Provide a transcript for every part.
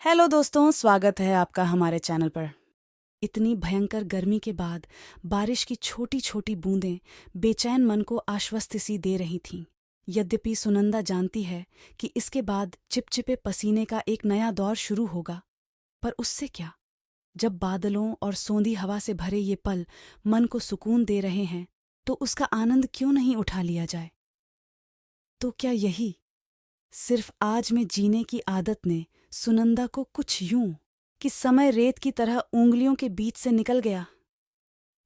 Hello दोस्तों, स्वागत है आपका हमारे चैनल पर। इतनी भयंकर गर्मी के बाद बारिश की छोटी छोटी बूंदें बेचैन मन को आश्वस्ति सी दे रही थीं। यद्यपि सुनंदा जानती है कि इसके बाद चिपचिपे पसीने का एक नया दौर शुरू होगा, पर उससे क्या। जब बादलों और सोंधी हवा से भरे ये पल मन को सुकून दे रहे हैं, तो उसका आनंद क्यों नहीं उठा लिया जाए। तो क्या यही सिर्फ आज में जीने की आदत ने सुनंदा को कुछ यूं कि समय रेत की तरह उंगलियों के बीच से निकल गया।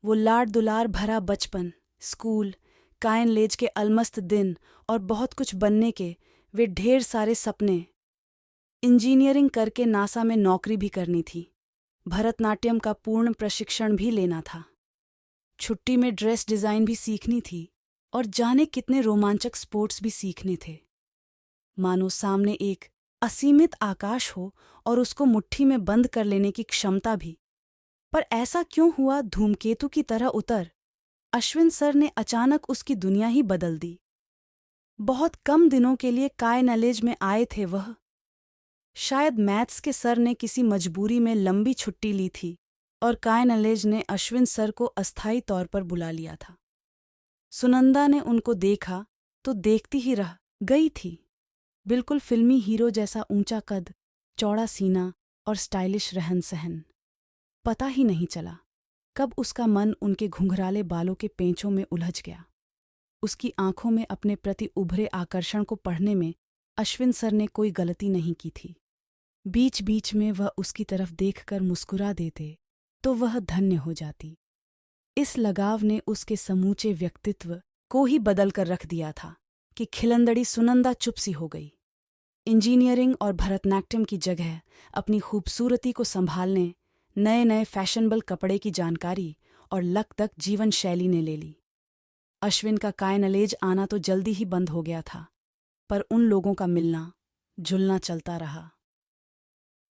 वो लाड दुलार भरा बचपन, स्कूल, कायन लेज के अलमस्त दिन और बहुत कुछ बनने के वे ढेर सारे सपने। इंजीनियरिंग करके नासा में नौकरी भी करनी थी, भरतनाट्यम का पूर्ण प्रशिक्षण भी लेना था, छुट्टी में ड्रेस डिज़ाइन भी सीखनी थी और जाने कितने रोमांचक स्पोर्ट्स भी सीखने थे। मानो सामने एक असीमित आकाश हो और उसको मुट्ठी में बंद कर लेने की क्षमता भी। पर ऐसा क्यों हुआ धूमकेतु की तरह उतर अश्विन सर ने अचानक उसकी दुनिया ही बदल दी। बहुत कम दिनों के लिए काय नॉलेज में आए थे वह। शायद मैथ्स के सर ने किसी मजबूरी में लंबी छुट्टी ली थी और काय नॉलेज ने अश्विन सर को अस्थायी तौर पर बुला लिया था। सुनंदा ने उनको देखा तो देखती ही रह गई थी। बिल्कुल फिल्मी हीरो जैसा ऊंचा कद, चौड़ा सीना और स्टाइलिश रहन सहन। पता ही नहीं चला कब उसका मन उनके घुंघराले बालों के पेंचों में उलझ गया। उसकी आंखों में अपने प्रति उभरे आकर्षण को पढ़ने में अश्विन सर ने कोई गलती नहीं की थी। बीच बीच में वह उसकी तरफ देखकर मुस्कुरा देते तो वह धन्य हो जाती। इस लगाव ने उसके समूचे व्यक्तित्व को ही बदल कर रख दिया था कि खिलंदड़ी सुनंदा चुप सी हो गई। इंजीनियरिंग और भरतनाट्यम की जगह अपनी खूबसूरती को संभालने, नए नए फैशनेबल कपड़े की जानकारी और लक तक जीवन शैली ने ले ली। अश्विन का काय नॉलेज आना तो जल्दी ही बंद हो गया था, पर उन लोगों का मिलना जुलना चलता रहा।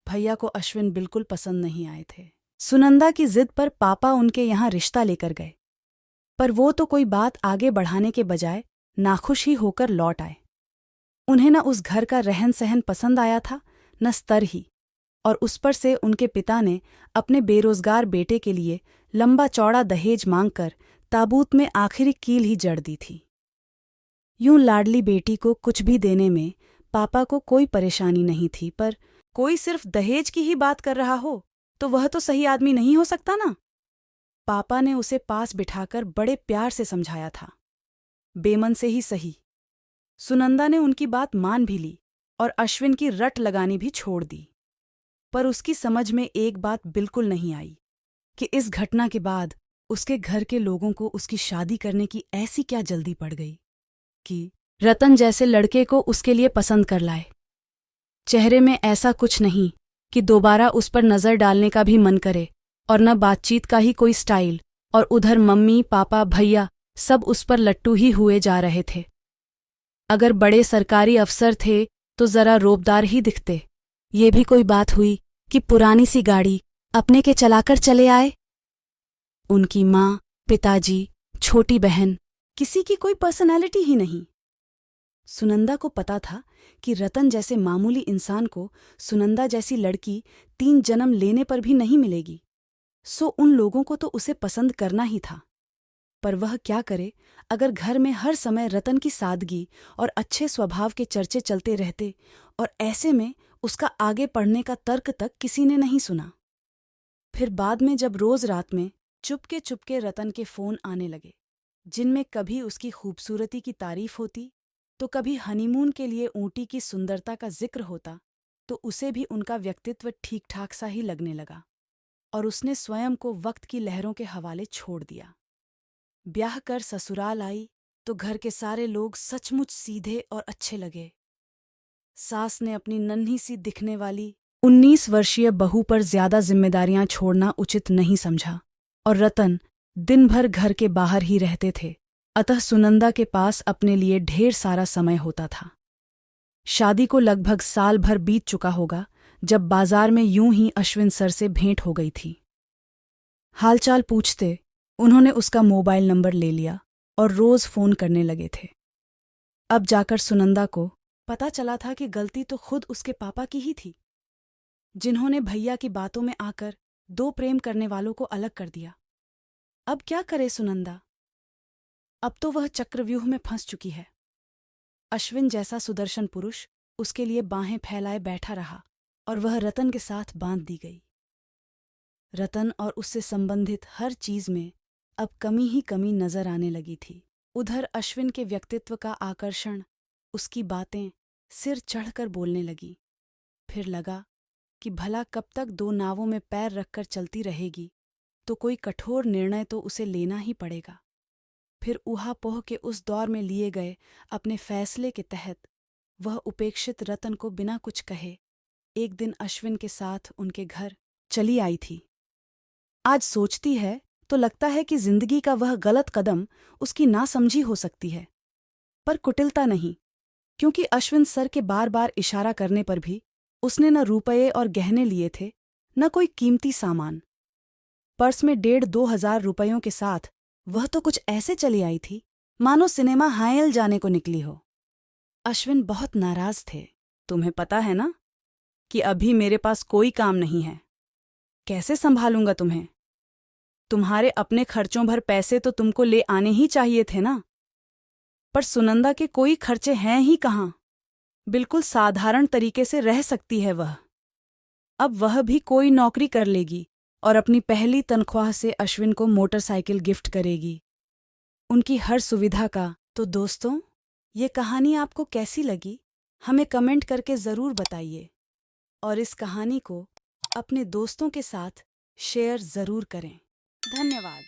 भैया को अश्विन बिल्कुल पसंद नहीं आए थे। सुनंदा की जिद पर पापा उनके यहाँ रिश्ता लेकर गए, पर वो तो कोई बात आगे बढ़ाने के बजाय नाखुश ही होकर लौट आए। उन्हें न उस घर का रहन सहन पसंद आया था, न स्तर ही, और उस पर से उनके पिता ने अपने बेरोजगार बेटे के लिए लंबा चौड़ा दहेज मांगकर ताबूत में आखिरी कील ही जड़ दी थी। यूं लाडली बेटी को कुछ भी देने में पापा को कोई परेशानी नहीं थी, पर कोई सिर्फ दहेज की ही बात कर रहा हो तो वह तो सही आदमी नहीं हो सकता ना। पापा ने उसे पास बिठाकर बड़े प्यार से समझाया था, बेमन से ही सही। सुनंदा ने उनकी बात मान भी ली और अश्विन की रट लगानी भी छोड़ दी। पर उसकी समझ में एक बात बिल्कुल नहीं आई कि इस घटना के बाद उसके घर के लोगों को उसकी शादी करने की ऐसी क्या जल्दी पड़ गई कि रतन जैसे लड़के को उसके लिए पसंद कर लाए। चेहरे में ऐसा कुछ नहीं कि दोबारा उस पर नजर डालने का भी मन करे, और न बातचीत का ही कोई स्टाइल, और उधर मम्मी पापा भैया सब उस पर लट्टू ही हुए जा रहे थे। अगर बड़े सरकारी अफसर थे तो जरा रोबदार ही दिखते। ये भी कोई बात हुई कि पुरानी सी गाड़ी अपने के चलाकर चले आए। उनकी माँ, पिताजी, छोटी बहन, किसी की कोई पर्सनालिटी ही नहीं। सुनंदा को पता था कि रतन जैसे मामूली इंसान को सुनंदा जैसी लड़की 3 जन्म लेने पर भी नहीं मिलेगी, सो उन लोगों को तो उसे पसंद करना ही था। पर वह क्या करे अगर घर में हर समय रतन की सादगी और अच्छे स्वभाव के चर्चे चलते रहते, और ऐसे में उसका आगे पढ़ने का तर्क तक किसी ने नहीं सुना। फिर बाद में जब रोज रात में चुपके चुपके रतन के फ़ोन आने लगे, जिनमें कभी उसकी खूबसूरती की तारीफ होती तो कभी हनीमून के लिए ऊँटी की सुंदरता का जिक्र होता, तो उसे भी उनका व्यक्तित्व ठीक ठाक सा ही लगने लगा और उसने स्वयं को वक्त की लहरों के हवाले छोड़ दिया। ब्याह कर ससुराल आई तो घर के सारे लोग सचमुच सीधे और अच्छे लगे। सास ने अपनी नन्ही सी दिखने वाली 19 वर्षीय बहू पर ज्यादा जिम्मेदारियां छोड़ना उचित नहीं समझा, और रतन दिन भर घर के बाहर ही रहते थे, अतः सुनंदा के पास अपने लिए ढेर सारा समय होता था। शादी को लगभग साल भर बीत चुका होगा जब बाजार में यूं ही अश्विन सर से भेंट हो गई थी। हालचाल पूछते उन्होंने उसका मोबाइल नंबर ले लिया और रोज फोन करने लगे थे। अब जाकर सुनंदा को पता चला था कि गलती तो खुद उसके पापा की ही थी। जिन्होंने भैया की बातों में आकर दो प्रेम करने वालों को अलग कर दिया। अब क्या करे सुनंदा? अब तो वह चक्रव्यूह में फंस चुकी है। अश्विन जैसा सुदर्शन पुरुष उसके लिए बाहें फैलाए बैठा रहा और वह रतन के साथ बांध दी गई। रतन और उससे संबंधित हर चीज में अब कमी ही कमी नजर आने लगी थी। उधर अश्विन के व्यक्तित्व का आकर्षण, उसकी बातें सिर चढ़कर बोलने लगी। फिर लगा कि भला कब तक दो नावों में पैर रखकर चलती रहेगी, तो कोई कठोर निर्णय तो उसे लेना ही पड़ेगा। फिर ऊहापोह के उस दौर में लिए गए अपने फैसले के तहत वह उपेक्षित रतन को बिना कुछ कहे एक दिन अश्विन के साथ उनके घर चली आई थी। आज सोचती है तो लगता है कि जिंदगी का वह गलत कदम उसकी नासमझी हो सकती है, पर कुटिलता नहीं, क्योंकि अश्विन सर के बार बार इशारा करने पर भी उसने न रुपये और गहने लिए थे, न कोई कीमती सामान। पर्स में 1,500-2,000 रुपयों के साथ वह तो कुछ ऐसे चली आई थी मानो सिनेमा हायल जाने को निकली हो। अश्विन बहुत नाराज थे। तुम्हें पता है ना कि अभी मेरे पास कोई काम नहीं है, कैसे संभालूंगा तुम्हें? तुम्हारे अपने खर्चों भर पैसे तो तुमको ले आने ही चाहिए थे ना। पर सुनंदा के कोई खर्चे हैं ही कहाँ, बिल्कुल साधारण तरीके से रह सकती है वह। अब वह भी कोई नौकरी कर लेगी और अपनी पहली तनख्वाह से अश्विन को मोटरसाइकिल गिफ्ट करेगी, उनकी हर सुविधा का। तो दोस्तों, ये कहानी आपको कैसी लगी हमें कमेंट करके ज़रूर बताइए और इस कहानी को अपने दोस्तों के साथ शेयर ज़रूर करें। धन्यवाद।